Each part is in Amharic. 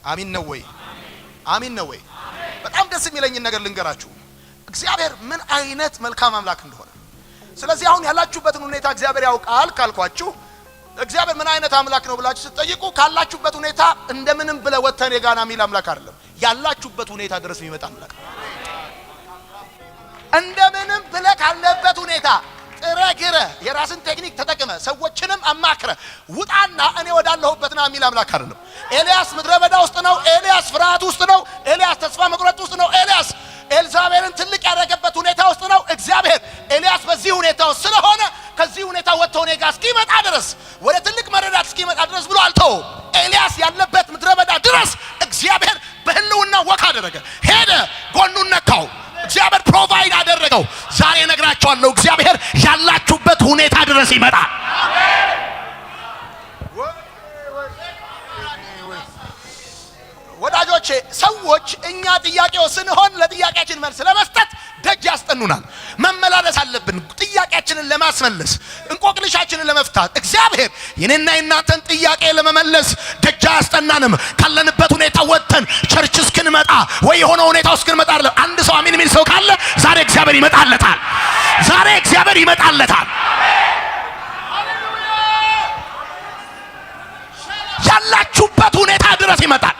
አሜን ነው ወይ? አሜን ነው ወይ? በጣም ደስ የሚለኝ ነገር ልንገራችሁ እግዚአብሔር ምን አይነት መልካም አምላክ እንደሆነ። ስለዚህ አሁን ያላችሁበትን ሁኔታ እግዚአብሔር ያውቃል ካልኳችሁ እግዚአብሔር ምን አይነት አምላክ ነው ብላችሁ ስትጠይቁ ካላችሁበት ሁኔታ እንደምንም ብለ ወተን የጋና ሚል አምላክ አይደለም። ያላችሁበት ሁኔታ ድረስ የሚመጣ አምላክ እንደምንም ብለ ካለበት ሁኔታ ጥረግረ የራስን ቴክኒክ ተጠቅመ ሰዎችንም አማክረ ውጣና እኔ ወዳለሁበትና ሚል አምላክ አይደለም። ኤልያስ ምድረ በዳ ውስጥ ነው። ኤልያስ ፍርሃት ውስጥ ነው። ኤልያስ ተስፋ መቁረጥ ውስጥ ነው። ኤልያስ ኤልዛቤልን ትልቅ ያደረገበት ሁኔታ ውስጥ ነው። እግዚአብሔር ኤልያስ በዚህ ሁኔታ ውስጥ ስለሆነ ከዚህ ሁኔታ ወጥቶ እኔ ጋር እስኪመጣ ድረስ ወደ ትልቅ መረዳት እስኪመጣ ድረስ ብሎ አልተው። ኤልያስ ያለበት ምድረ በዳ ድረስ እግዚአብሔር በህልውና ወካ አደረገ። ሄደ፣ ጎኑን ነካው። እግዚአብሔር ፕሮቫይድ አደረገው። ዛሬ ነግራችኋለሁ እግዚአብሔር ያላችሁበት ሁኔታ ድረስ ይመጣል። ወዳጆቼ ሰዎች እኛ ጥያቄው ስንሆን ለጥያቄያችን መልስ ለመስጠት ደጅ ያስጠኑናል። መመላለስ አለብን ጥያቄያችንን ለማስመለስ እንቆቅልሻችንን ለመፍታት። እግዚአብሔር የኔና የናንተን ጥያቄ ለመመለስ ደጅ ያስጠናንም። ካለንበት ሁኔታ ወጥተን ቸርች እስክንመጣ ወይ የሆነ ሁኔታ እስክንመጣ አይደለም። አንድ ሰው አሜን የሚል ሰው ካለ ዛሬ እግዚአብሔር ይመጣለታል። ዛሬ እግዚአብሔር ይመጣለታል። ያላችሁበት ሁኔታ ድረስ ይመጣል።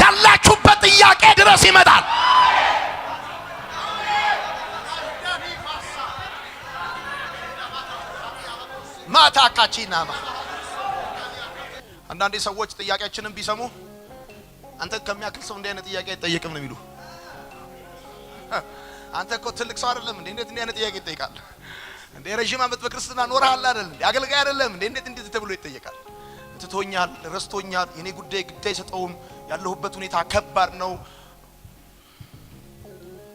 ያላችሁበት ጥያቄ ድረስ ይመጣል። ማታካቺናማ አንዳንዴ ሰዎች ጥያቄያችንን ቢሰሙ አንተ ከሚያክል ሰው እንዲህ አይነት ጥያቄ አይጠየቅም ነው የሚሉ። አንተ እኮ ትልቅ ሰው አይደለም እንዴ እንዴት እንዲህ አይነት ጥያቄ ይጠይቃል እንዴ? ረጅም ዓመት በክርስትና ኖርሃል አይደል እንዴ? አገልጋይ አይደለም እንዴ እንዴት እንዴት ተብሎ ይጠየቃል? ትቶኛል፣ ረስቶኛል፣ የኔ ጉዳይ ግዳይ ሰጠውም፣ ያለሁበት ሁኔታ ከባድ ነው።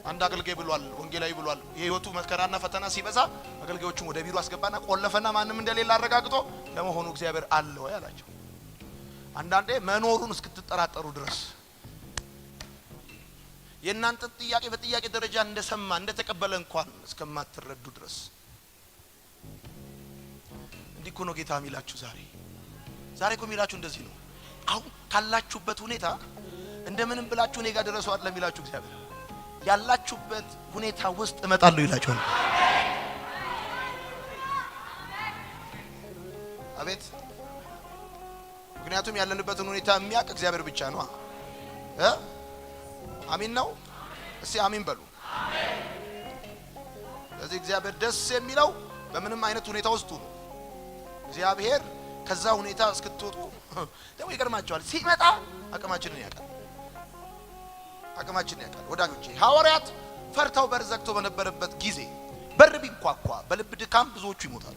አንድ አገልጋይ ብሏል፣ ወንጌላዊ ብሏል፣ የህይወቱ መከራና ፈተና ሲበዛ አገልጋዮቹን ወደ ቢሮ አስገባና ቆለፈና ማንንም እንደሌለ አረጋግጦ ለመሆኑ እግዚአብሔር አለ ወይ አላቸው። አንዳንዴ መኖሩን እስክትጠራጠሩ ድረስ የእናንተ ጥያቄ በጥያቄ ደረጃ እንደሰማ እንደተቀበለ እንኳን እስከማትረዱ ድረስ እንዲህ እኮ ነው ጌታ የሚላችሁ ዛሬ እኮ የሚላችሁ እንደዚህ ነው። አሁን ካላችሁበት ሁኔታ እንደምንም ብላችሁ እኔ ጋር ድረሱ አይደለም የሚላችሁ እግዚአብሔር። ያላችሁበት ሁኔታ ውስጥ እመጣለሁ ይላችኋል። አቤት! ምክንያቱም ያለንበትን ሁኔታ የሚያውቅ እግዚአብሔር ብቻ ነው። አሜን ነው። እስቲ አሜን በሉ። አሜን። ስለዚህ እግዚአብሔር ደስ የሚለው በምንም አይነት ሁኔታ ውስጥ ነው። እግዚአብሔር ከዛ ሁኔታ እስክትወጡ ደግሞ ይገርማቸዋል። ሲመጣ አቅማችንን ያውቃል። ወዳጆቼ ሐዋርያት ፈርተው በር ዘግተው በነበረበት ጊዜ በር ቢንኳኳ በልብ ድካም ብዙዎቹ ይሞታሉ።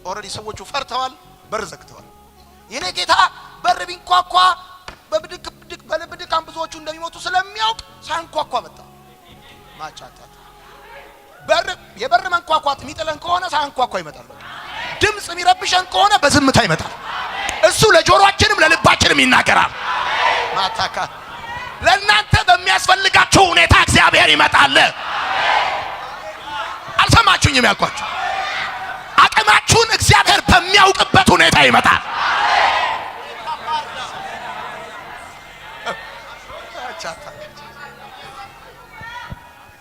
ኦሬዲ ሰዎቹ ፈርተዋል፣ በር ዘግተዋል። የኔ ጌታ በር ቢንኳኳ በልብ ድካም ብዙዎቹ እንደሚሞቱ ስለሚያውቅ ሳንኳኳ መጣ። ማጫጣት የበር መንኳኳት የሚጥለን ከሆነ ሳንኳኳ ይመጣል። ድምጽ የሚረብሸን ከሆነ በዝምታ ይመጣል። እሱ ለጆሮአችንም ለልባችንም ይናገራል። ማታካ ለእናንተ በሚያስፈልጋችሁ ሁኔታ እግዚአብሔር ይመጣል። አልሰማችሁኝም ያልኳችሁ? አቅማችሁን እግዚአብሔር በሚያውቅበት ሁኔታ ይመጣል።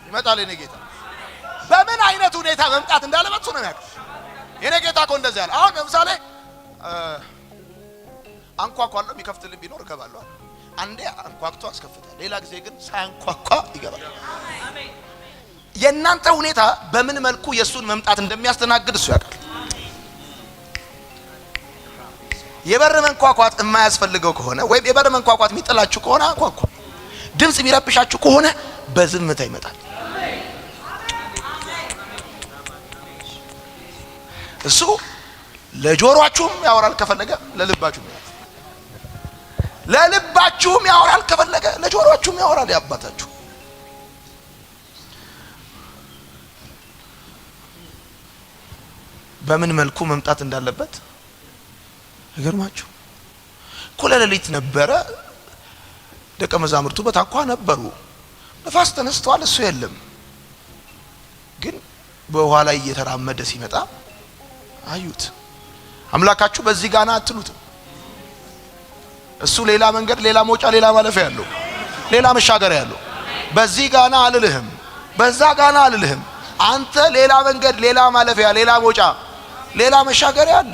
ይመጣል። የኔ ጌታ በምን አይነት ሁኔታ መምጣት እንዳለበት ነው የሚያውቅ። የኔ ጌታ እኮ እንደዚህ ያለ። አሁን ለምሳሌ አንኳኳለሁ፣ የሚከፍትልኝ ቢኖር እገባለሁ። አንዴ አንኳክቶ አስከፍታል፣ ሌላ ጊዜ ግን ሳያንኳኳ ይገባል። አሜን። የእናንተ ሁኔታ በምን መልኩ የሱን መምጣት እንደሚያስተናግድ እሱ ያውቃል። የበር መንኳኳት የማያስፈልገው ከሆነ ወይም የበር መንኳኳት የሚጥላችሁ ከሆነ አንኳኳ። ድምጽ የሚረብሻችሁ ከሆነ በዝምታ ይመጣል። እሱ ለጆሮአችሁም ያወራል ከፈለገ፣ ለልባችሁም ያወራል ከፈለገ፣ ለጆሮአችሁም ያወራል። ያባታችሁ በምን መልኩ መምጣት እንዳለበት ይገርማችሁ። እኩለ ሌሊት ነበረ፣ ደቀ መዛሙርቱ በታኳ ነበሩ። ነፋስ ተነስቷል፣ እሱ የለም። ግን በውሃ ላይ እየተራመደ ሲመጣ አዩት። አምላካችሁ በዚህ ጋና አትሉት። እሱ ሌላ መንገድ፣ ሌላ መውጫ፣ ሌላ ማለፊያ ያለው፣ ሌላ መሻገሪያ ያለው። በዚህ ጋና አልልህም፣ በዛ ጋና አልልህም። አንተ ሌላ መንገድ፣ ሌላ ማለፊያ፣ ሌላ መውጫ፣ ሌላ መሻገሪያ አለ።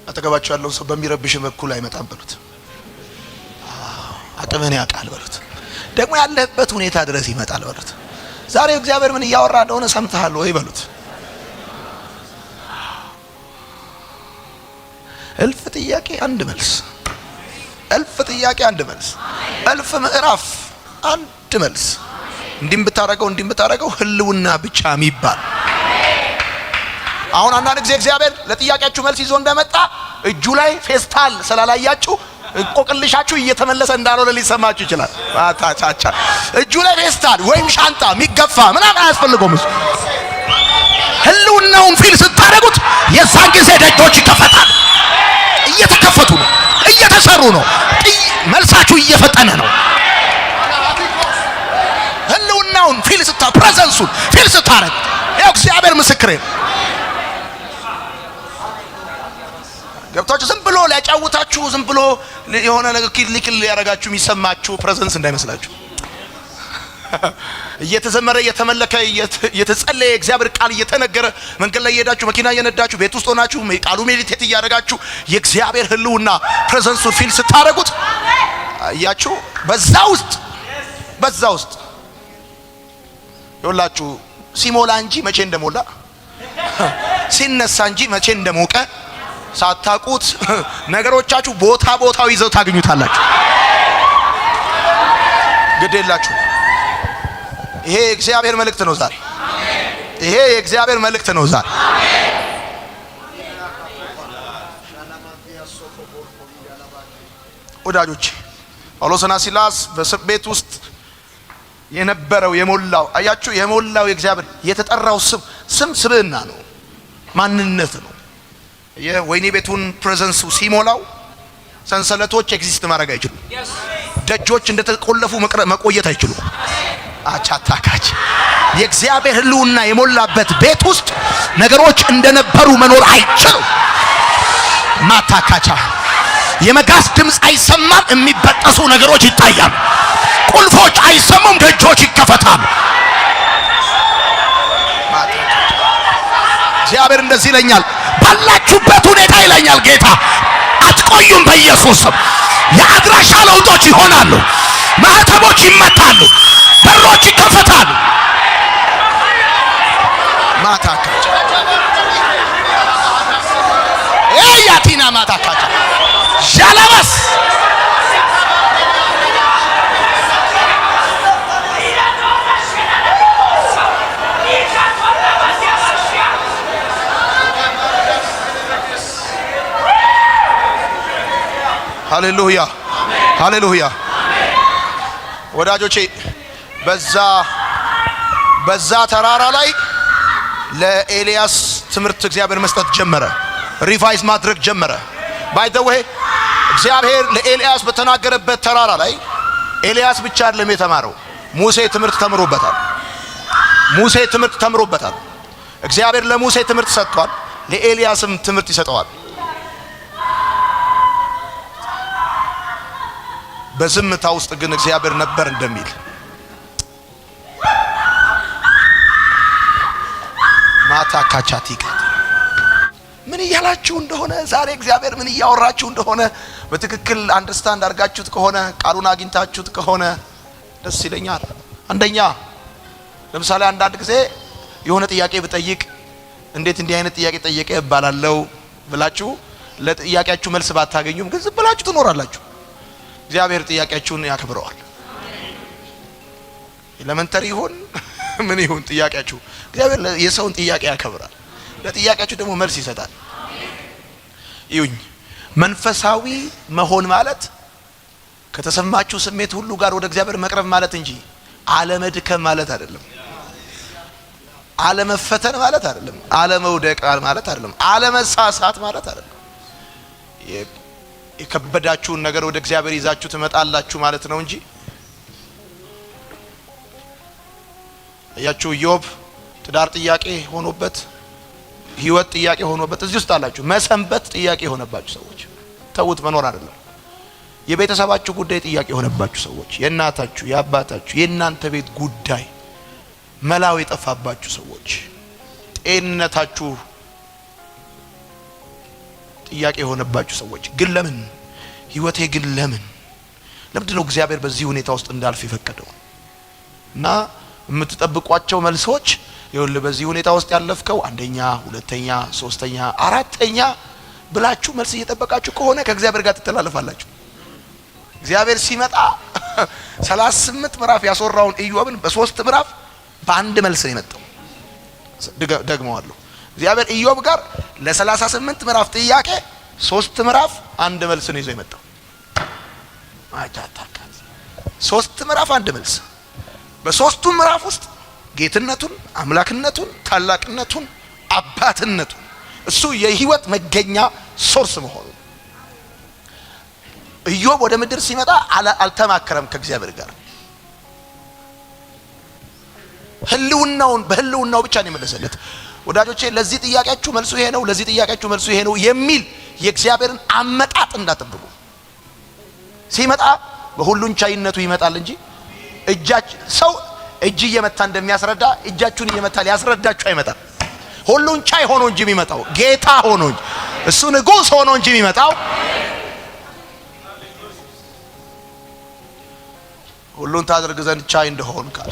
አጠገባችሁ ያለው ሰው በሚረብሽ በኩል አይመጣም በሉት። አቅምን ያውቃል በሉት። ደግሞ ያለህበት ሁኔታ ድረስ ይመጣል በሉት። ዛሬ እግዚአብሔር ምን እያወራ እንደሆነ ሰምተሃል ወይ በሉት። እልፍ ጥያቄ አንድ መልስ፣ እልፍ ጥያቄ አንድ መልስ፣ እልፍ ምዕራፍ አንድ መልስ። እንዲም ብታረገው ህልውና ብቻ የሚባል። አሁን አንዳንድ ጊዜ እግዚአብሔር ለጥያቄያችሁ መልስ ይዞ እንደመጣ እጁ ላይ ፌስታል ስላላያችሁ እንቆቅልሻችሁ እየተመለሰ እንዳልሆነ ሊሰማችሁ ይችላል። አታቻቻ እጁ ላይ ፌስታል ወይም ሻንጣ የሚገፋ ምናምን አያስፈልገውም። እሱ ህልውናውን ፊል ስታደርጉት የዛን ጊዜ ደጆች ይከፈታል። እየተከፈቱ ነው፣ እየተሰሩ ነው። መልሳችሁ እየፈጠነ ነው። ህልውናውን ፊል ፕሬዘንሱን ፊል ስታደርግ ያው እግዚአብሔር ምስክሬ ነው። ገብታችሁ ዝም ብሎ ሊያጫውታችሁ ዝም ብሎ የሆነ ነገር ኪልኪል ያረጋችሁ የሚሰማችሁ ፕሬዘንስ እንዳይመስላችሁ። እየተዘመረ እየተመለከ እየተጸለየ እግዚአብሔር ቃል እየተነገረ መንገድ ላይ እየሄዳችሁ መኪና እየነዳችሁ ቤት ውስጥ ሆናችሁ ቃሉ ሜዲቴት እያደረጋችሁ የእግዚአብሔር ህልውና ፕሬዘንሱን ፊል ስታደርጉት እያችሁ በዛ ውስጥ ይኸውላችሁ ሲሞላ እንጂ መቼ እንደሞላ ሲነሳ እንጂ መቼ እንደሞቀ ሳታውቁት ነገሮቻችሁ ቦታው ይዘው ታገኙታላችሁ። ግዴላችሁ። ይሄ የእግዚአብሔር መልእክት ነው ዛሬ። ይሄ የእግዚአብሔር መልእክት ነው ዛሬ። ወዳጆች ጳውሎስና ሲላስ በእስር ቤት ውስጥ የነበረው የሞላው አያችሁ፣ የሞላው የእግዚአብሔር የተጠራው ስም ስብዕና ነው፣ ማንነት ነው። የወይኒ ቤቱን ፕሬዘንሱ ሲሞላው ሰንሰለቶች ኤግዚስት ማድረግ አይችሉም። ደጆች እንደተቆለፉ መቆየት አይችሉም። አቻታካች የእግዚአብሔር ህልውና የሞላበት ቤት ውስጥ ነገሮች እንደነበሩ መኖር አይችሉም። ማታካቻ የመጋዝ ድምፅ አይሰማም፣ የሚበጠሱ ነገሮች ይታያሉ። ቁልፎች አይሰሙም፣ ደጆች ይከፈታሉ። እግዚአብሔር እንደዚህ ይለኛል፣ ባላችሁበት ሁኔታ ይለኛል ጌታ፣ አትቆዩም። በኢየሱስ ስም የአድራሻ ለውጦች ይሆናሉ። ማህተሞች ይመታሉ፣ በሮች ይከፈታሉ። ማታካቻ ያቲና ማታካቻ ጃላባስ ሃሌሉያ ሃሌሉያ። ወዳጆቼ በዛ ተራራ ላይ ለኤልያስ ትምህርት እግዚአብሔር መስጠት ጀመረ፣ ሪቫይዝ ማድረግ ጀመረ። ባይ ዘ ዌይ እግዚአብሔር ለኤልያስ በተናገረበት ተራራ ላይ ኤልያስ ብቻ አይደለም የተማረው፣ ሙሴ ትምህርት ተምሮበታል። እግዚአብሔር ለሙሴ ትምህርት ሰጥቷል፣ ለኤልያስም ትምህርት ይሰጠዋል። በዝምታ ውስጥ ግን እግዚአብሔር ነበር እንደሚል ማታ ካቻቲካ ምን እያላችሁ እንደሆነ ዛሬ እግዚአብሔር ምን እያወራችሁ እንደሆነ በትክክል አንደርስታንድ አድርጋችሁት ከሆነ ቃሉን አግኝታችሁት ከሆነ ደስ ይለኛል። አንደኛ ለምሳሌ አንዳንድ ጊዜ የሆነ ጥያቄ ብጠይቅ እንዴት እንዲህ አይነት ጥያቄ ጠየቀ ይባላልው ብላችሁ ለጥያቄያችሁ መልስ ባታገኙም ግን ዝም ብላችሁ ትኖራላችሁ። እግዚአብሔር ጥያቄያችሁን ያከብረዋል። ኤሌመንተሪ ይሁን ምን ይሁን ጥያቄያችሁ እግዚአብሔር የሰውን ጥያቄ ያከብራል። ለጥያቄያችሁ ደግሞ መልስ ይሰጣል። ይሁን መንፈሳዊ መሆን ማለት ከተሰማችሁ ስሜት ሁሉ ጋር ወደ እግዚአብሔር መቅረብ ማለት እንጂ አለመድከም ማለት አይደለም። አለመፈተን ማለት አይደለም። አለመውደቅ ማለት አይደለም። አለመሳሳት ማለት አይደለም። የከበዳችሁን ነገር ወደ እግዚአብሔር ይዛችሁ ትመጣላችሁ ማለት ነው እንጂ ያያችሁ ኢዮብ ትዳር ጥያቄ ሆኖበት ህይወት ጥያቄ ሆኖበት እዚህ ውስጥ አላችሁ። መሰንበት ጥያቄ ሆነባችሁ ሰዎች ተውት መኖር አይደለም። የቤተሰባችሁ ጉዳይ ጥያቄ የሆነባችሁ ሰዎች፣ የእናታችሁ የአባታችሁ የእናንተ ቤት ጉዳይ መላው የጠፋባችሁ ሰዎች፣ ጤንነታችሁ ጥያቄ የሆነባችሁ ሰዎች ግን ለምን ህይወቴ ግን ለምንድነው እግዚአብሔር በዚህ ሁኔታ ውስጥ እንዳልፍ የፈቀደው? እና የምትጠብቋቸው መልሶች ይኸውልህ በዚህ ሁኔታ ውስጥ ያለፍከው አንደኛ፣ ሁለተኛ፣ ሶስተኛ፣ አራተኛ ብላችሁ መልስ እየጠበቃችሁ ከሆነ ከእግዚአብሔር ጋር ትተላለፋላችሁ። እግዚአብሔር ሲመጣ 38 ምዕራፍ ያስወራውን ኢዮብን በ3 ምዕራፍ በአንድ መልስ ነው የመጣው። ደግመዋለሁ። እግዚአብሔር ኢዮብ ጋር ለ38 ምዕራፍ ጥያቄ 3 ምዕራፍ አንድ መልስ ነው ይዞ የመጣው። አጃታካ 3 ምዕራፍ አንድ መልስ። በ3ቱ ምዕራፍ ውስጥ ጌትነቱን፣ አምላክነቱን፣ ታላቅነቱን፣ አባትነቱን እሱ የህይወት መገኛ ሶርስ መሆኑ ኢዮብ ወደ ምድር ሲመጣ አልተማከረም ከእግዚአብሔር ጋር። በህልውናው ብቻ ነው የመለሰለት። ወዳጆቼ ለዚህ ጥያቄያችሁ መልሱ ይሄ ነው፣ ለዚህ ጥያቄያችሁ መልሱ ይሄ ነው የሚል የእግዚአብሔርን አመጣጥ እንዳትጠብቁ። ሲመጣ በሁሉን ቻይነቱ ይመጣል እንጂ ሰው እጅ እየመታ እንደሚያስረዳ እጃችሁን እየመታ ሊያስረዳችሁ አይመጣም። ሁሉን ቻይ ሆኖ እንጂ የሚመጣው ጌታ ሆኖ እንጂ እሱ ንጉሥ ሆኖ እንጂ የሚመጣው ሁሉን ታደርግ ዘንድ ቻይ እንደሆን ካለ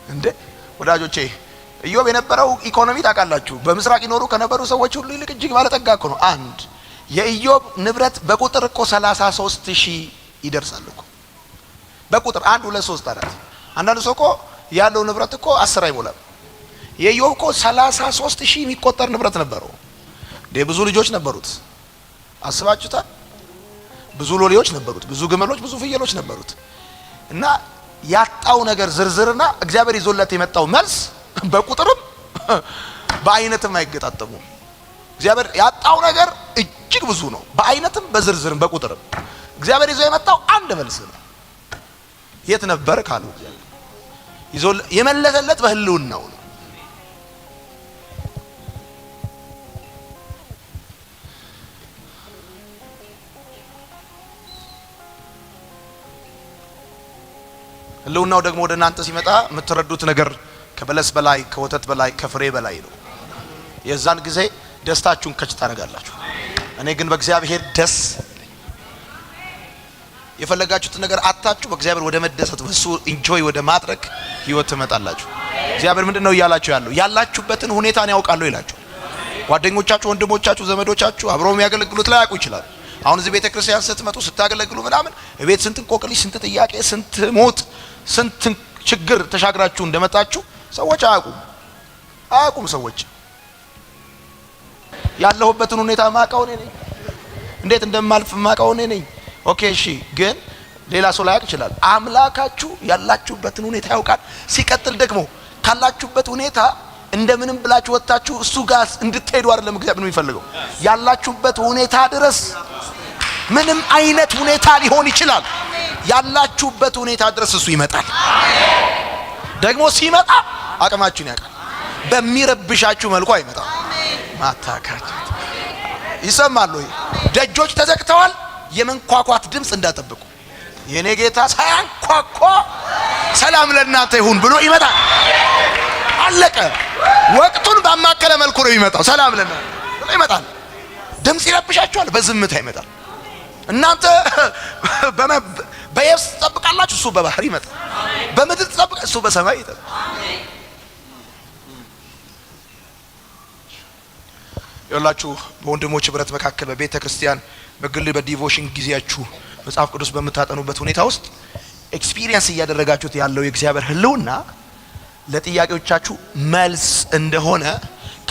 እንዴ ወዳጆቼ ኢዮብ የነበረው ኢኮኖሚ ታውቃላችሁ። በምስራቅ ይኖሩ ከነበሩ ሰዎች ሁሉ ይልቅ እጅግ ባለጠጋ እኮ ነው። አንድ የኢዮብ ንብረት በቁጥር እኮ 33,000 ይደርሳል እኮ በቁጥር 1 2 3 4። አንዳንዱ ሰው እኮ ያለው ንብረት እኮ 10 አይሞላም። የኢዮብ እኮ 33,000 የሚቆጠር ንብረት ነበረው። ብዙ ልጆች ነበሩት፣ አስባችሁታል? ብዙ ሎሌዎች ነበሩት፣ ብዙ ግመሎች፣ ብዙ ፍየሎች ነበሩት። እና ያጣው ነገር ዝርዝርና እግዚአብሔር ይዞለት የመጣው መልስ በቁጥርም በአይነትም አይገጣጠሙም። እግዚአብሔር ያጣው ነገር እጅግ ብዙ ነው፣ በአይነትም በዝርዝርም በቁጥርም። እግዚአብሔር ይዞ የመጣው አንድ መልስ ነው። የት ነበር ካለው ይዞ የመለሰለት በህልውናው ነው። ህልውናው ደግሞ ወደ እናንተ ሲመጣ የምትረዱት ነገር ከበለስ በላይ ከወተት በላይ ከፍሬ በላይ ነው። የዛን ጊዜ ደስታችሁን ከች ታደርጋላችሁ። እኔ ግን በእግዚአብሔር ደስ የፈለጋችሁት ነገር አጣችሁ በእግዚአብሔር ወደ መደሰት በሱ ኢንጆይ ወደ ማድረግ ህይወት ትመጣላችሁ። እግዚአብሔር ምንድነው እያላችሁ ያለው? ያላችሁበትን ሁኔታን ያውቃሉ ይላችሁ። ጓደኞቻችሁ፣ ወንድሞቻችሁ፣ ዘመዶቻችሁ አብረው የሚያገለግሉት ላይ ያውቁ ይችላል። አሁን እዚህ ቤተክርስቲያን ስትመጡ ስታገለግሉ ምናምን እቤት ስንት እንቆቅልሽ፣ ስንት ጥያቄ፣ ስንት ሞት፣ ስንት ችግር ተሻግራችሁ እንደመጣችሁ ሰዎች አያውቁም። ሰዎች ያለሁበትን ሁኔታ ማውቀው እኔ ነኝ፣ እንዴት እንደማልፍ ማውቀው እኔ ነኝ። ኦኬ እሺ፣ ግን ሌላ ሰው ላያውቅ ይችላል። አምላካችሁ ያላችሁበትን ሁኔታ ያውቃል። ሲቀጥል ደግሞ ካላችሁበት ሁኔታ እንደምንም ብላችሁ ወጣችሁ እሱ ጋር እንድትሄዱ አይደለም እግዚአብሔር የሚፈልገው። ያላችሁበት ሁኔታ ድረስ ምንም አይነት ሁኔታ ሊሆን ይችላል። ያላችሁበት ሁኔታ ድረስ እሱ ይመጣል። ደግሞ ሲመጣ አቅማችሁን ያውቃል። በሚረብሻችሁ መልኩ አይመጣም። ማታካት ይሰማል ወይ? ደጆች ተዘግተዋል። የመንኳኳት ድምጽ እንዳጠብቁ የኔ ጌታ ሳያንኳኳ ሰላም ለእናንተ ይሁን ብሎ ይመጣል። አለቀ። ወቅቱን ባማከለ መልኩ ነው የሚመጣው። ሰላም ለእናንተ ብሎ ይመጣል። ድምጽ ይረብሻችኋል፣ በዝምታ ይመጣል። እናንተ በየብስ ትጠብቃላችሁ፣ እሱ በባህር ይመጣል። በምድር ትጠብቃላችሁ፣ እሱ በሰማይ ይመጣል። ይኸውላችሁ በወንድሞች ህብረት መካከል በቤተ ክርስቲያን በግል በዲቮሽን ጊዜያችሁ መጽሐፍ ቅዱስ በምታጠኑበት ሁኔታ ውስጥ ኤክስፒሪየንስ እያደረጋችሁት ያለው የእግዚአብሔር ህልውና ለጥያቄዎቻችሁ መልስ እንደሆነ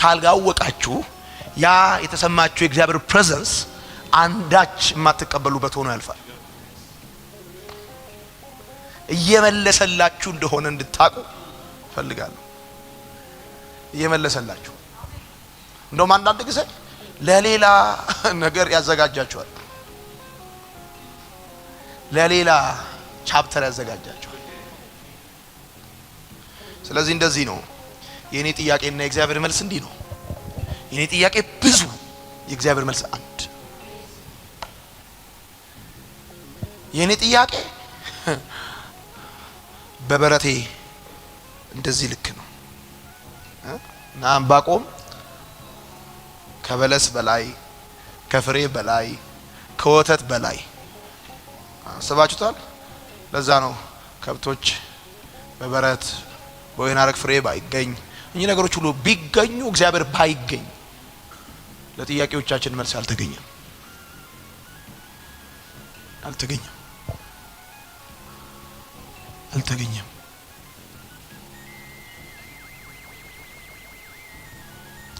ካልጋወቃችሁ ያ የተሰማችሁ የእግዚአብሔር ፕሬዘንስ አንዳች የማትቀበሉበት ሆኖ ያልፋል። እየመለሰላችሁ እንደሆነ እንድታቁ ፈልጋለሁ። እየመለሰላችሁ እንደውም አንዳንድ ጊዜ ለሌላ ነገር ያዘጋጃችኋል፣ ለሌላ ቻፕተር ያዘጋጃችኋል። ስለዚህ እንደዚህ ነው የኔ ጥያቄና የእግዚአብሔር መልስ እንዲህ ነው። የኔ ጥያቄ ብዙ የእግዚአብሔር መልስ አንድ። የኔ ጥያቄ በበረቴ እንደዚህ ልክ ነው እና ዕንባቆም ከበለስ በላይ ከፍሬ በላይ ከወተት በላይ አስባችሁታል? ለዛ ነው ከብቶች በበረት በወይን አረግ ፍሬ ባይገኝ እኚህ ነገሮች ሁሉ ቢገኙ እግዚአብሔር ባይገኝ ለጥያቄዎቻችን መልስ አልተገኘም።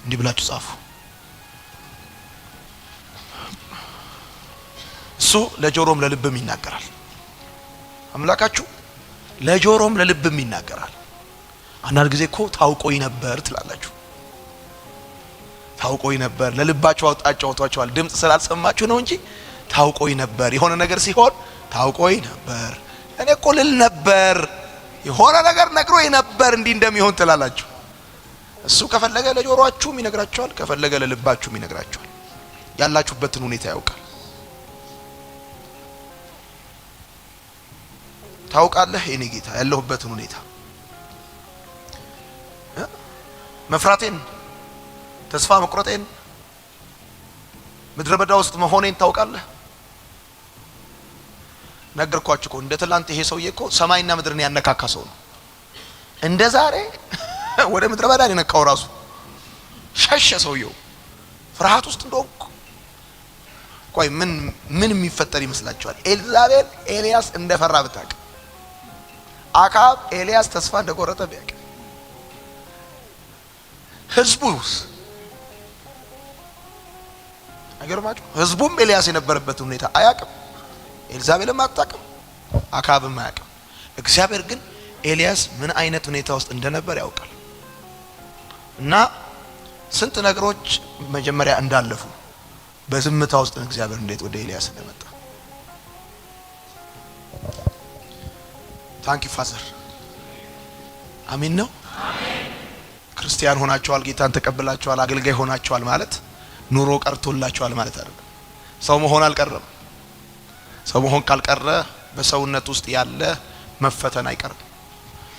እንዲህ ብላችሁ ጻፉ። እሱ ለጆሮም ለልብም ይናገራል። አምላካችሁ ለጆሮም ለልብም ይናገራል። አንዳንድ ጊዜ እኮ ታውቆኝ ነበር ትላላችሁ። ታውቆኝ ነበር ለልባችሁ አውጥቷቸዋል። ድምጽ ስላልሰማችሁ ነው እንጂ ታውቆኝ ነበር። የሆነ ነገር ሲሆን ታውቆኝ ነበር፣ እኔ እኮ ልል ነበር፣ የሆነ ነገር ነግሮኝ ነበር እንዲህ እንደሚሆን ትላላችሁ። እሱ ከፈለገ ለጆሮአችሁም ይነግራችኋል፣ ከፈለገ ለልባችሁም ይነግራችኋል። ያላችሁበትን ሁኔታ ያውቃል። ታውቃለህ የኔ ጌታ ያለሁበትን ሁኔታ፣ መፍራቴን፣ ተስፋ መቁረጤን፣ ምድረ በዳ ውስጥ መሆኔን ታውቃለህ። ነገርኳችሁ እኮ እንደ ትላንት ይሄ ሰውዬ እኮ ሰማይና ምድርን ያነካካ ሰው ነው። እንደ ዛሬ ወደ ምድረ በዳ የነካው ራሱ ሸሸ ሰውየው ፍርሃት ውስጥ እንደሆንኩ። ቆይ ምን የሚፈጠር ይመስላችኋል? ኤልዛቤል ኤልያስ እንደፈራ ብታውቅ፣ አካብ ኤልያስ ተስፋ እንደቆረጠ ቢያውቅ፣ ህዝቡስ አይገርማችሁ? ህዝቡም ኤልያስ የነበረበትን ሁኔታ አያውቅም። ኤልዛቤልም አታውቅም፣ አካብም አያውቅም። እግዚአብሔር ግን ኤልያስ ምን አይነት ሁኔታ ውስጥ እንደነበር ያውቃል። እና ስንት ነገሮች መጀመሪያ እንዳለፉ በዝምታ ውስጥ እግዚአብሔር እንዴት ወደ ኤልያስ እንደመጣ። ታንኪ ፋዘር። አሜን ነው። ክርስቲያን ሆናችኋል፣ ጌታን ተቀብላችኋል፣ አገልጋይ ሆናችኋል ማለት ኑሮ ቀርቶላችኋል ማለት አይደለም። ሰው መሆን አልቀረም። ሰው መሆን ካልቀረ በሰውነት ውስጥ ያለ መፈተን አይቀርም።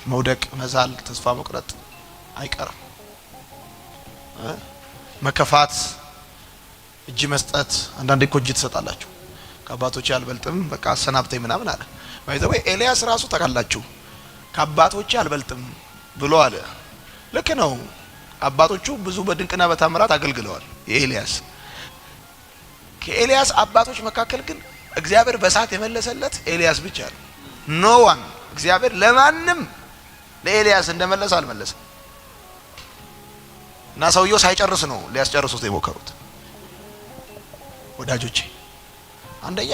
መውደቅ፣ መዛል፣ ተስፋ መቁረጥ አይቀርም። መከፋት፣ እጅ መስጠት። አንዳንዴ እኮ እጅ ትሰጣላችሁ። ከአባቶቼ አልበልጥም በቃ አሰናብተኝ ምናምን አለ። ባይዘው ኤልያስ ራሱ ታውቃላችሁ ከአባቶቼ አልበልጥም ብሎ አለ። ልክ ነው። አባቶቹ ብዙ በድንቅና በታምራት አገልግለዋል። የኤልያስ ከኤልያስ አባቶች መካከል ግን እግዚአብሔር በእሳት የመለሰለት ኤልያስ ብቻ ነው። ኖ ዋን እግዚአብሔር ለማንም ለኤልያስ እንደመለሰ አልመለሰም። እና ሰውየው ሳይጨርስ ነው ሊያስጨርሱት የሞከሩት። ወዳጆቼ አንደኛ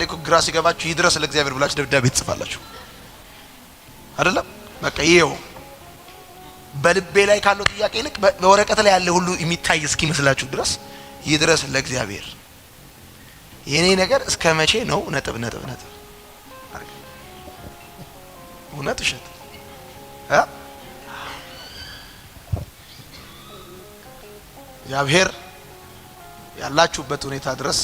እኮ ግራ ሲገባችሁ ይድረስ ለእግዚአብሔር ብላችሁ ደብዳቤ ትጽፋላችሁ አይደለም? በቃ ይሄው በልቤ ላይ ካለው ጥያቄ ይልቅ በወረቀት ላይ ያለ ሁሉ የሚታይ እስኪመስላችሁ ድረስ ይድረስ ለእግዚአብሔር። የኔ ነገር እስከ መቼ ነው? ነጥብ እውነት እሸት እግዚአብሔር ያላችሁበት ሁኔታ ድረስ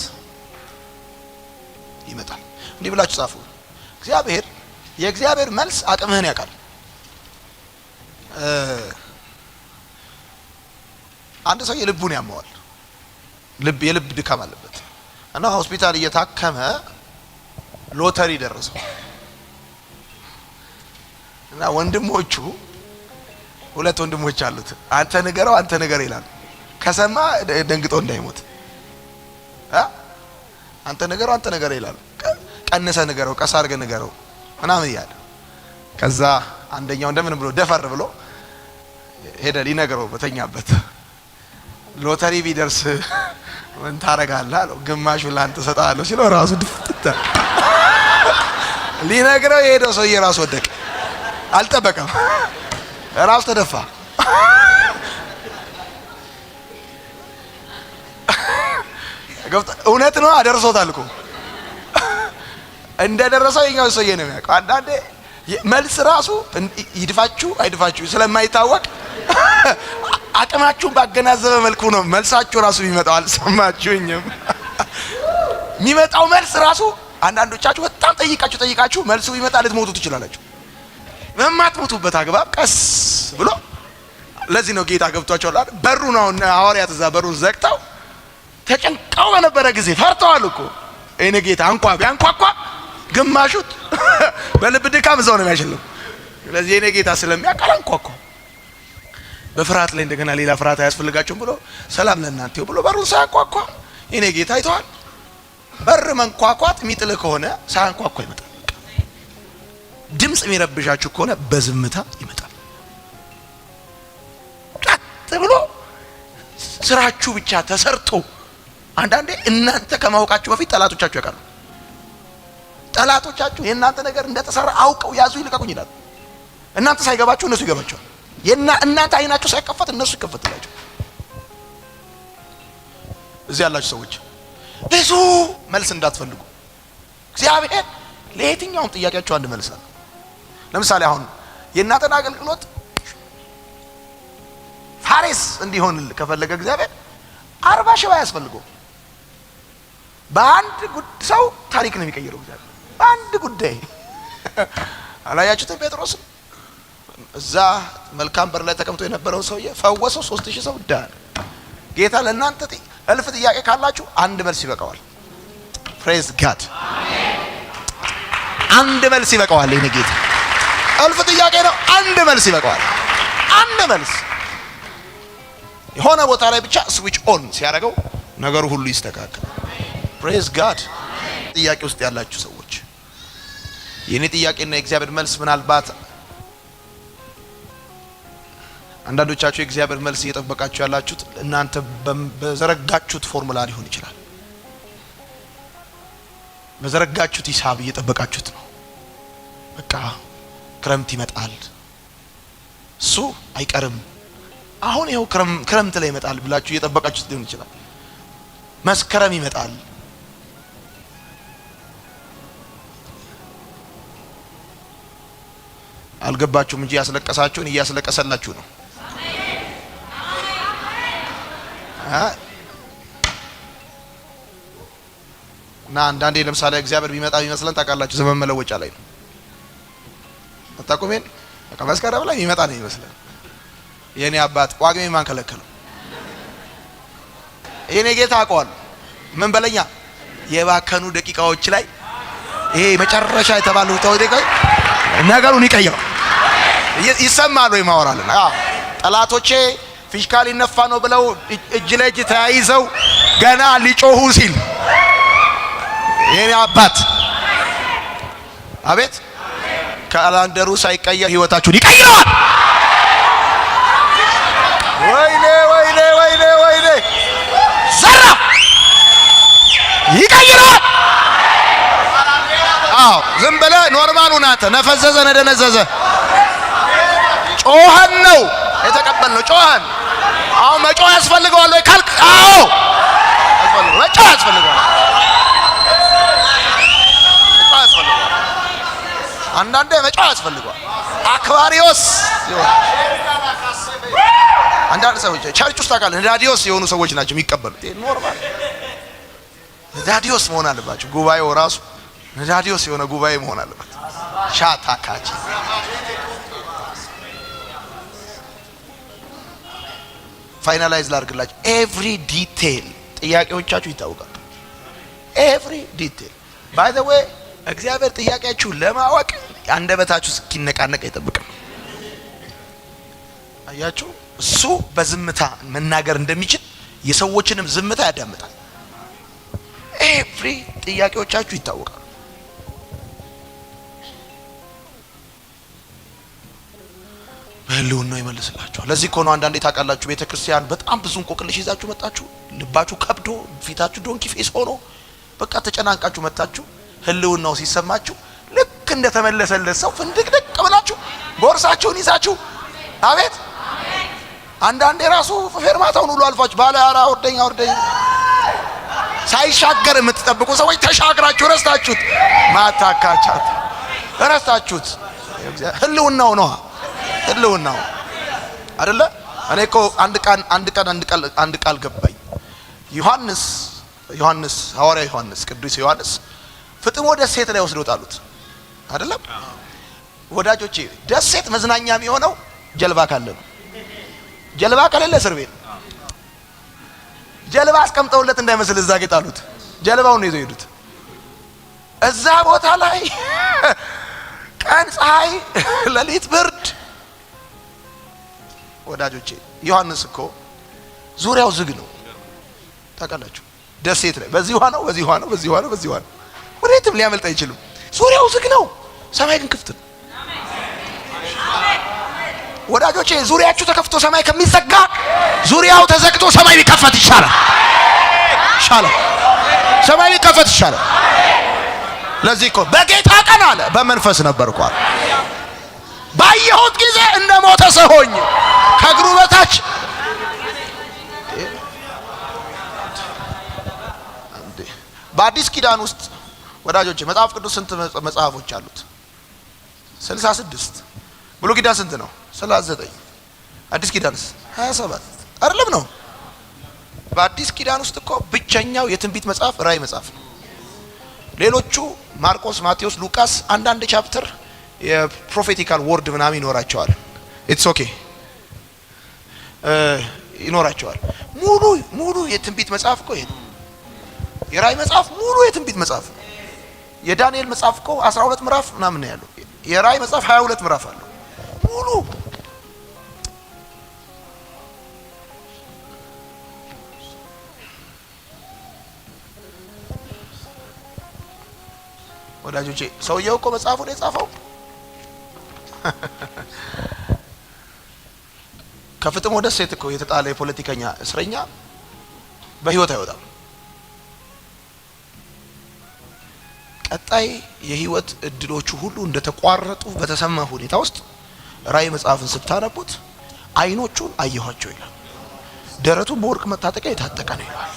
ይመጣል። እንዲህ ብላችሁ ጻፉ። የእግዚአብሔር መልስ አቅምህን ያውቃል። አንድ ሰው የልቡን ያመዋል፣ የልብ ድካም አለበት እና ሆስፒታል እየታከመ ሎተሪ ደረሰው እና ወንድሞቹ ሁለት ወንድሞች አሉት። አንተ ንገረው ይላል። ከሰማ ደንግጦ እንዳይሞት አንተ ንገረው ይላል። ቀንሰ ንገረው፣ ቀስ አድርገ ንገረው ምናምን እያለ ከዛ አንደኛው እንደምን ብሎ ደፈር ብሎ ሄደ ሊነግረው በተኛበት። ሎተሪ ቢደርስ ምን ታረጋለህ አለው። ግማሹን ላንተ ሰጣለሁ ሲለው ራሱ ድፍት ሊነግረው የሄደው ሰውዬ ራሱ ወደቀ። አልጠበቀም፣ ራሱ ተደፋ። እውነት ነው አደረሰውታል እኮ እንደደረሰው የኛው ሰውዬ ነው የሚያውቀው። አንዳንዴ መልስ ራሱ ይድፋችሁ አይድፋችሁ ስለማይታወቅ አቅማችሁን ባገናዘበ መልኩ ነው መልሳችሁ ራሱ የሚመጣው። አልሰማችሁኝም? የሚመጣው መልስ ራሱ አንዳንዶቻችሁ በጣም ጠይቃችሁ መልሱ ቢመጣ ልትሞቱ ትችላላችሁ። በማትሞቱበት አግባብ ቀስ ብሎ ለዚህ ነው ጌታ ገብቷቸዋል አይደል? በሩ ነው ሐዋርያት እዛ በሩን ዘግተው ተጨንቀው በነበረ ጊዜ ፈርተዋል እኮ እኔ ጌታ ቢያንኳኳ ግማሹት በልብ ድካም እዛው ነው የሚያሸልም። ስለዚህ እኔ ጌታ ስለሚያውቃል አንኳኳ። በፍርሃት ላይ እንደገና ሌላ ፍርሃት አያስፈልጋቸውም ብሎ ሰላም ለእናንተ ብሎ በሩን ሳያንኳኳ እኔ ጌታ አይተዋል። በር መንኳኳት የሚጥል ከሆነ ሳያንኳኳ ይመጣል። ድምጽ የሚረብሻችሁ ከሆነ በዝምታ ይመጣል። ቀጥ ብሎ ስራችሁ ብቻ ተሰርቶ አንዳንዴ እናንተ ከማውቃችሁ በፊት ጠላቶቻችሁ ያውቃሉ። ጠላቶቻችሁ የእናንተ ነገር እንደተሰራ አውቀው ያዙ ይልቀቁኝ ይላሉ። እናንተ ሳይገባችሁ እነሱ ይገባቸዋል። እናንተ አይናችሁ ሳይከፈት እነሱ ይከፈትላቸው። እዚህ ያላችሁ ሰዎች ብዙ መልስ እንዳትፈልጉ። እግዚአብሔር ለየትኛውም ጥያቄያችሁ አንድ መልስ አለ። ለምሳሌ አሁን የእናንተን አገልግሎት ፋሬስ እንዲሆን ከፈለገ እግዚአብሔር 40 ሺህ አያስፈልገው። በአንድ ሰው ታሪክ ነው የሚቀይረው እግዚአብሔር በአንድ ጉዳይ። አላያችሁትም? ጴጥሮስን እዛ መልካም በር ላይ ተቀምጦ የነበረው ሰውዬ ፈወሰው። 3000 ሰው ዳነ። ጌታ ለእናንተ እልፍ ጥያቄ ካላችሁ አንድ መልስ ይበቃዋል። ፕሬዝ ጋድ። አንድ መልስ ይበቃዋል። የኔ ጌታ እልፍ ጥያቄ ነው፣ አንድ መልስ ይበቃዋል። አንድ መልስ የሆነ ቦታ ላይ ብቻ ስዊች ኦን ሲያደርገው ነገሩ ሁሉ ይስተካከል። ፕሬዝ ጋድ። ጥያቄ ውስጥ ያላችሁ ሰዎች የኔ ጥያቄና የእግዚአብሔር መልስ ምናልባት አንዳንዶቻችሁ የእግዚአብሔር መልስ እየጠበቃችሁ ያላችሁት እናንተ በዘረጋችሁት ፎርሙላ ሊሆን ይችላል። በዘረጋችሁት ሂሳብ እየጠበቃችሁት ነው። በቃ ክረምት ይመጣል፣ እሱ አይቀርም፣ አሁን ይኸው ክረምት ላይ ይመጣል ብላችሁ እየጠበቃችሁት ሊሆን ይችላል። መስከረም ይመጣል፣ አልገባችሁም እንጂ ያስለቀሳችሁን እያስለቀሰላችሁ ነው። እና አንዳንዴ ለምሳሌ እግዚአብሔር ቢመጣ ቢመስለን ታውቃላችሁ፣ ዘመን መለወጫ ላይ ነው። አታውቁም? በቃ መስከረም ላይ ይመጣ ነው ይመስላል። የኔ አባት ጳጉሜ ማን ከለከለው? የኔ ጌታ አውቀዋለሁ። ምን በለኛ የባከኑ ደቂቃዎች ላይ ይሄ መጨረሻ የተባለው ደቂቃ ነገሩን ይቀይራል። ይሰማል ወይ ማወራለን? ጠላቶቼ ፊሽካል ይነፋ ነው ብለው እጅ ለእጅ ተያይዘው ገና ሊጮሁ ሲል የኔ አባት አቤት ካላንደሩ ሳይቀየር ህይወታችሁን ይቀይራል። ወይኔ ወይኔ ወይኔ ወይኔ ዘራ ይቀይራል። ዝም ብለህ ኖርማሉ ናተ ነፈዘዘ ነደነዘዘ ጮኸን ነው የተቀበልነው። ጮኸን አሁን መጮህ ያስፈልገዋል ወይ ካልክ፣ አዎ መጮህ ያስፈልገዋል። አንዳንዴ መጮህ ያስፈልገዋል። አክባሪዮስ ይሆን አንዳንድ ሰዎች ቸርች ውስጥ ታውቃለህ፣ ዳዲዮስ የሆኑ ሰዎች ናቸው የሚቀበሉት። ኖርማል ዳዲዮስ መሆን አለባቸው። ጉባኤው ራሱ ዳዲዮስ የሆነ ጉባኤ መሆን አለበት። ሻታካች ፋይናላይዝ ላድርግላችሁ። ኤቭሪ ዲቴል ጥያቄዎቻችሁ ይታወቃል። ኤቭሪ ዲቴል ባይ ዘ ዌይ እግዚአብሔር ጥያቄያችሁ ለማወቅ አንደበታችሁ እስኪነቃነቅ አይጠብቅም። አያችሁ፣ እሱ በዝምታ መናገር እንደሚችል የሰዎችንም ዝምታ ያዳምጣል። ኤቭሪ ጥያቄዎቻችሁ ይታወቃል። በህልውና ይመልስላችኋል። ለዚህ እኮ ነው አንዳንዴ ታውቃላችሁ ቤተክርስቲያን በጣም ብዙ እንቆቅልሽ ይዛችሁ መጣችሁ፣ ልባችሁ ከብዶ ፊታችሁ ዶንኪ ፌስ ሆኖ በቃ ተጨናንቃችሁ መጣችሁ። ህልውናው ሲሰማችሁ ልክ እንደተመለሰለት ሰው ፍንድቅድቅ ብላችሁ ቦርሳችሁን ይዛችሁ አቤት። አንዳንዴ ራሱ ፌርማታውን ሁሉ አልፋችሁ ባለ አራ ወርደኛ ሳይሻገር የምትጠብቁ ሰዎች ተሻግራችሁ ረስታችሁት ማታካቻት ረስታችሁት። ህልውናው ነው ህልውናው አይደለ? እኔ እኮ አንድ ቃል ገባኝ። ዮሐንስ ሐዋርያ ዮሐንስ ቅዱስ ዮሐንስ ፍጥሞ ደሴት ላይ ወስደው ጣሉት አይደለም ወዳጆቼ? ደሴት መዝናኛ የሚሆነው ጀልባ ካለ ነው። ጀልባ ከሌለ እስር ቤት። ጀልባ አስቀምጠውለት እንዳይመስል እዛ ጣሉት። ጀልባውን ነው ይዘው ሄዱት። እዛ ቦታ ላይ ቀን ፀሐይ፣ ሌሊት ብርድ። ወዳጆቼ ዮሐንስ እኮ ዙሪያው ዝግ ነው ታውቃላችሁ። ደሴት ላይ በዚህ ውሃ ነው፣ በዚህ ውሃ ነው፣ በዚህ ውሃ ነው፣ በዚህ ውሃ ነው። ወዴትም ሊያመልጥ አይችልም። ዙሪያው ዝግ ነው፣ ሰማይ ግን ክፍት ነው። ወዳጆቼ ዙሪያችሁ ተከፍቶ ሰማይ ከሚዘጋ ዙሪያው ተዘግቶ ሰማይ ቢከፈት ይሻላል። ሰማይ ቢከፈት ይሻላል። ለዚህ እኮ በጌታ ቀን አለ በመንፈስ ነበርኩ አለ። ባየሁት ጊዜ እንደ ሞተ ሰው ሆኜ ከእግሩ በታች በአዲስ ኪዳን ውስጥ ወዳጆቼ መጽሐፍ ቅዱስ ስንት መጽሐፎች አሉት? 66። ብሉይ ኪዳን ስንት ነው? 39። አዲስ ኪዳንስ 27 አይደለም ነው? በአዲስ ኪዳን ውስጥ እኮ ብቸኛው የትንቢት መጽሐፍ ራእይ መጽሐፍ ነው። ሌሎቹ ማርቆስ፣ ማቴዎስ፣ ሉቃስ አንዳንድ ቻፕተር የፕሮፌቲካል ወርድ ምናምን ይኖራቸዋል። ኢትስ ኦኬ ይኖራቸዋል። ሙሉ የትንቢት መጽሐፍ እኮ ይሄ ነው። የራእይ መጽሐፍ ሙሉ የትንቢት መጽሐፍ ነው። የዳንኤል መጽሐፍ እኮ 12 ምዕራፍ ምናምን ነው ያለው። የራእይ መጽሐፍ 22 ምዕራፍ አለው ሙሉ። ወዳጆቼ ሰውየው እኮ መጽሐፉን የጻፈው ከፍጥሞ ደሴት እኮ የተጣለ የፖለቲከኛ እስረኛ በህይወት አይወጣም። ቀጣይ የህይወት እድሎቹ ሁሉ እንደተቋረጡ በተሰማ ሁኔታ ውስጥ ራእይ መጽሐፍን ስታነቡት አይኖቹን አየኋቸው ይላል። ደረቱን በወርቅ መታጠቂያ የታጠቀ ነው ይላል።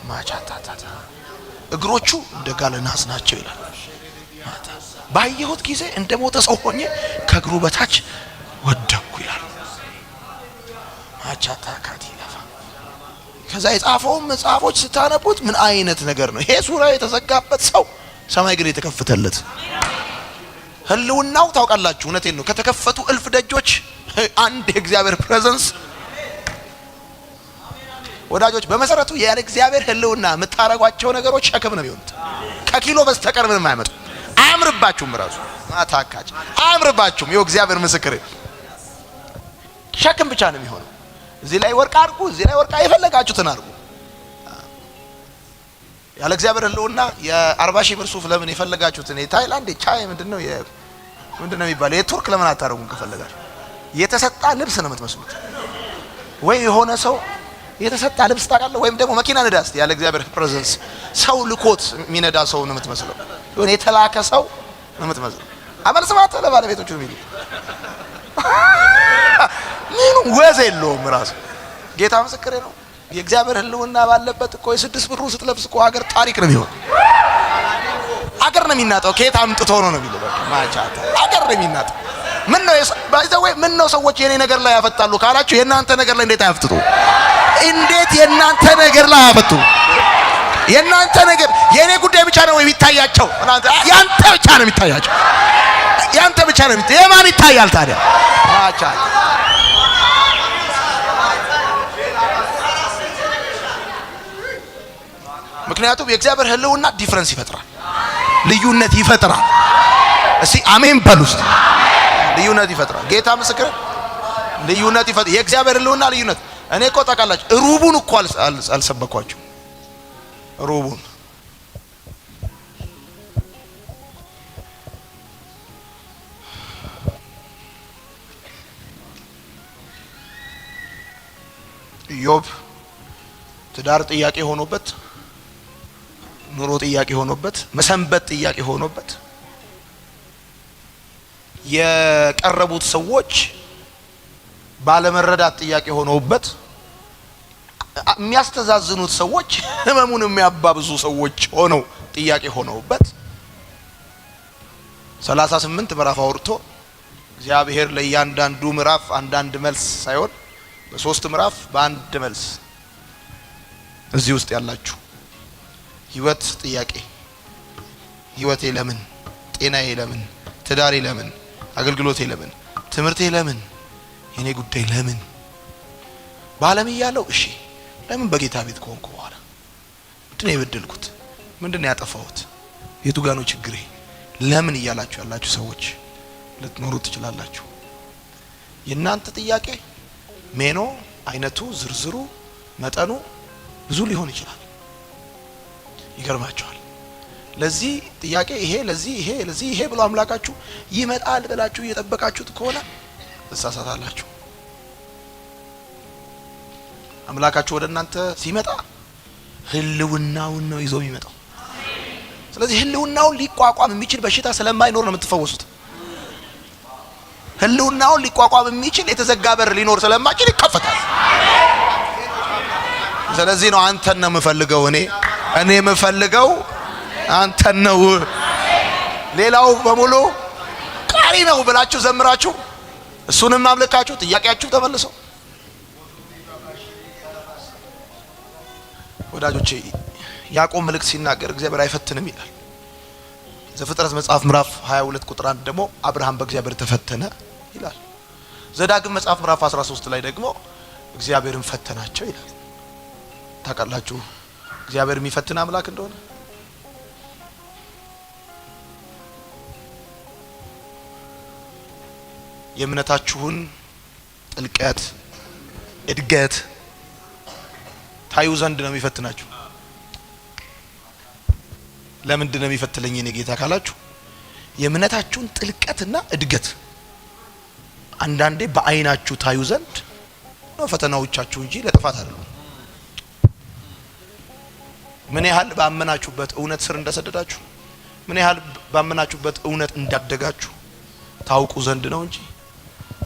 ማቻታታታ እግሮቹ እንደ ጋለ ናስ ናቸው ይላል። ባየሁት ጊዜ እንደ ሞተ ሰው ሆኜ ከእግሩ በታች ወደቅኩ ይላል። ማቻታካቲ ለፋ ከዛ የጻፈውን መጽሐፎች ስታነቡት ምን አይነት ነገር ነው ይሄ? ሱራ የተዘጋበት ሰው ሰማይ ግን የተከፈተለት ህልውናው ታውቃላችሁ። እውነቴን ነው። ከተከፈቱ እልፍ ደጆች አንድ የእግዚአብሔር ፕሬዘንስ ወዳጆች በመሰረቱ ያለ እግዚአብሔር ህልውና የምታረጓቸው ነገሮች ሸክም ነው የሚሆኑት። ከኪሎ በስተቀር ምንም አይመጡ። አያምርባችሁም። ራሱ ማታካች አያምርባችሁም። ይኸው እግዚአብሔር ምስክር ሸክም ብቻ ነው የሚሆነው። እዚህ ላይ ወርቅ አርጉ፣ እዚህ ላይ ወርቅ የፈለጋችሁትን አርጉ። ያለ እግዚአብሔር ህልውና የ40 ሺህ ብር ሱፍ ለምን የፈለጋችሁትን የታይላንድ ቻይ ምንድነው የሚባለው የቱርክ ለምን አታረጉም? ከፈለጋችሁ የተሰጣ ልብስ ነው የምትመስሉት። ወይ የሆነ ሰው የተሰጣ ልብስ ታውቃለህ? ወይም ደግሞ መኪና ነዳ እስቲ ያለ እግዚአብሔር ፕሬዘንስ ሰው ልኮት የሚነዳ ሰው ነው የምትመስለው። የሆነ የተላከ ሰው ነው የምትመስለው። አመልስማት ለባለቤቶቹ የሚሉ ምኑ ወዝ የለውም። ራሱ ጌታ ምስክሬ ነው። የእግዚአብሔር ህልውና ባለበት እኮ የ6 ብሩ ስትለብስ እኮ ሀገር ታሪክ ነው የሚሆን። ሀገር ነው የሚናጠው። ከየት አምጥቶ ነው የሚለው? በቃ ማቻታ ሀገር ነው የሚናጠው። ምን ነው ባይዘው ምን ነው ሰዎች የኔ ነገር ላይ ያፈጣሉ ካላችሁ የናንተ ነገር ላይ እንዴት አያፍጥጡ? እንዴት የናንተ ነገር ላይ ያፈጡ? የናንተ ነገር የኔ ጉዳይ ብቻ ነው የሚታያቸው? ያንተ ብቻ ነው የሚታያቸው። ያንተ ብቻ ነው የሚታያቸው። የማን ይታያል ታዲያ? ማቻታ ምክንያቱም የእግዚአብሔር ህልውና ዲፈረንስ ይፈጥራል፣ ልዩነት ይፈጥራል። እስቲ አሜን በሉ። እስቲ ልዩነት ይፈጥራል። ጌታ ምስክር ልዩነት ይፈጥራል። የእግዚአብሔር ህልውና ልዩነት። እኔ እኮ ታውቃላችሁ ሩቡን እኮ አልሰበኳችሁ። ሩቡን ኢዮብ ትዳር ጥያቄ ሆኖበት፣ ኑሮ ጥያቄ ሆኖበት፣ መሰንበት ጥያቄ ሆኖበት፣ የቀረቡት ሰዎች ባለመረዳት ጥያቄ ሆነውበት፣ የሚያስተዛዝኑት ሰዎች ህመሙን የሚያባብዙ ሰዎች ሆነው ጥያቄ ሆነውበት 38 ምዕራፍ አውርቶ እግዚአብሔር ለእያንዳንዱ ምዕራፍ አንዳንድ መልስ ሳይሆን በሶስት ምዕራፍ በአንድ መልስ እዚህ ውስጥ ያላችሁ ህይወት ጥያቄ፣ ህይወቴ ለምን፣ ጤናዬ ለምን፣ ትዳሬ ለምን፣ አገልግሎቴ ለምን፣ ትምህርቴ ለምን፣ የኔ ጉዳይ ለምን፣ በዓለም እያለሁ እሺ ለምን በጌታ ቤት ከሆንኩ በኋላ ምንድነው የበደልኩት፣ ምንድነው ያጠፋሁት፣ የቱ ጋር ነው ችግሬ፣ ለምን እያላችሁ ያላችሁ ሰዎች ልትኖሩ ትችላላችሁ። የእናንተ ጥያቄ ሜኖ አይነቱ፣ ዝርዝሩ፣ መጠኑ ብዙ ሊሆን ይችላል። ይገርማችኋል። ለዚህ ጥያቄ ይሄ ለዚህ ይሄ ለዚህ ይሄ ብሎ አምላካችሁ ይመጣል ብላችሁ እየጠበቃችሁት ከሆነ ተሳሳታላችሁ። አምላካችሁ ወደ እናንተ ሲመጣ ህልውናውን ነው ይዞ የሚመጣው። ስለዚህ ህልውናውን ሊቋቋም የሚችል በሽታ ስለማይኖር ነው የምትፈወሱት። ህልውናውን ሊቋቋም የሚችል የተዘጋ በር ሊኖር ስለማይችል ይከፈታል። ስለዚህ ነው አንተን ነው የምፈልገው፣ እኔ የምፈልገው አንተን ነው፣ ሌላው በሙሉ ቀሪ ነው ብላችሁ ዘምራችሁ እሱንም አምልካችሁ ጥያቄያችሁ ተመልሰው። ወዳጆቼ ያዕቆብ መልእክት ሲናገር እግዚአብሔር አይፈትንም ይላል። ዘፍጥረት መጽሐፍ ምዕራፍ 22 ቁጥር 1 ደግሞ አብርሃም በእግዚአብሔር ተፈተነ ይላል። ዘዳግም መጽሐፍ ምዕራፍ 13 ላይ ደግሞ እግዚአብሔርን ፈተናቸው ይላል። ታውቃላችሁ እግዚአብሔር የሚፈትን አምላክ እንደሆነ? የእምነታችሁን ጥልቀት እድገት ታዩ ዘንድ ነው የሚፈትናችሁ። ለምንድን ነው የሚፈትለኝ የኔ ጌታ ካላችሁ የእምነታችሁን ጥልቀትና እድገት አንዳንዴ በአይናችሁ ታዩ ዘንድ ነው ፈተናዎቻችሁ እንጂ ለጥፋት አይደለም። ምን ያህል ባመናችሁበት እውነት ስር እንደሰደዳችሁ፣ ምን ያህል ባመናችሁበት እውነት እንዳደጋችሁ ታውቁ ዘንድ ነው እንጂ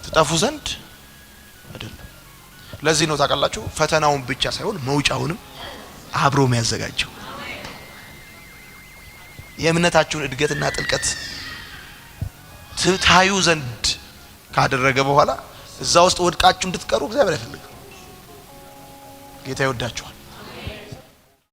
ትጠፉ ዘንድ አይደለም። ለዚህ ነው ታውቃላችሁ ፈተናውን ብቻ ሳይሆን መውጫውንም አብሮ የሚያዘጋጀው። የእምነታችሁን እድገትና ጥልቀት ታዩ ዘንድ ካደረገ በኋላ እዛ ውስጥ ወድቃችሁ እንድትቀሩ እግዚአብሔር አይፈልግም። ጌታ ይወዳችኋል።